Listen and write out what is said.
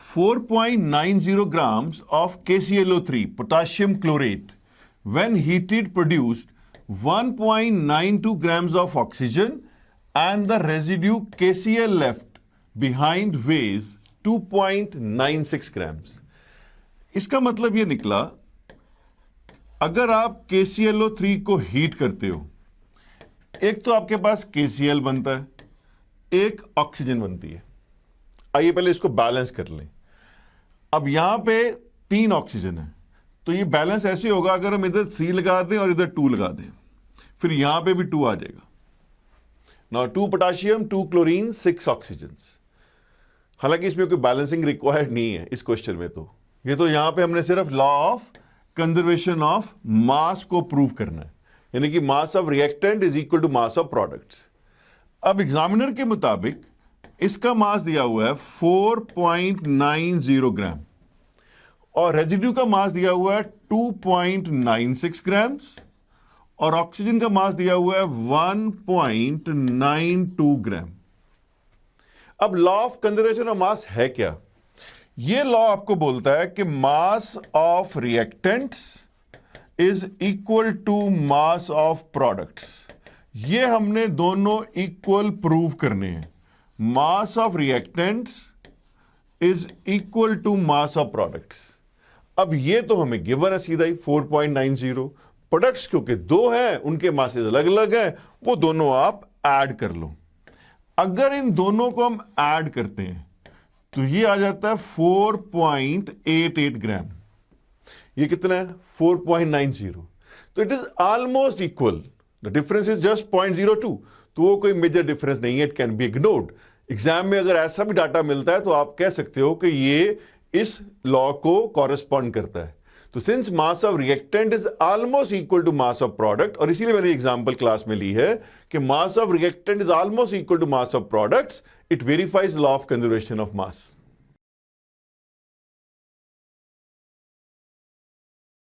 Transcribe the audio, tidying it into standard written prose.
4.90 grams of KClO3 potassium chlorate when heated produced 1.92 grams of oxygen and the residue KCl left behind weighs 2.96 grams. इसका मतलब ये निकला, अगर आप KClO3 को हीट करते हो, एक तो आपके पास KCl बनता है, एक ऑक्सीजन बनती है. आइए पहले इसको बैलेंस कर लें. अब यहां पे 3 ऑक्सीजन है, तो ये बैलेंस ऐसे होगा अगर हम इधर 3 लगा दें और इधर 2 लगा दें, फिर यहां पे भी 2 आ जाएगा. Now 2 potassium, 2 chlorine, 6 oxygens. हालांकि इसमें कोई बैलेंसिंग रिक्वायर्ड नहीं है इस क्वेश्चन में. तो ये तो यहां पे हमने सिर्फ law of conservation of mass को प्रूव करना है, यानी कि mass of reactant is equal to mass of products. अब एग्जामिनर के मुताबिक इसका मास दिया हुआ है 4.90 ग्राम और रेजिड्यू का मास दिया हुआ है 2.96 ग्राम्स और ऑक्सीजन का मास दिया हुआ है 1.92 ग्राम. अब law of conservation of mass है क्या? यह लॉ आपको बोलता है कि mass of reactants is equal to mass of products. ये हमने दोनों इक्वल प्रूव करने हैं. Mass of reactants is equal to mass of products. अब ये तो हमें गिवन है सीधा ही 4.90. प्रोडक्ट्स क्योंकि 2 हैं, उनके मासेस अलग अलग हैं, वो दोनों आप ऐड कर लो. अगर इन दोनों को हम ऐड करते हैं तो ये आ जाता है 4.88 ग्राम. ये कितना है? 4.90. तो it is almost equal. The difference is just 0.02. तो वो कोई मेजर डिफरेंस नहीं है, it can be ignored. Exam में अगर ऐसा भी डाटा मिलता है तो आप कह सकते हो कि ये इस लॉ को कॉरेस्पॉन्ड करता है. तो since mass of reactant is almost equal to mass of product, और इसीलिए मैंने एग्जांपल क्लास में ली है कि mass of reactant is almost equal to mass of products, it verifies law of conservation of mass.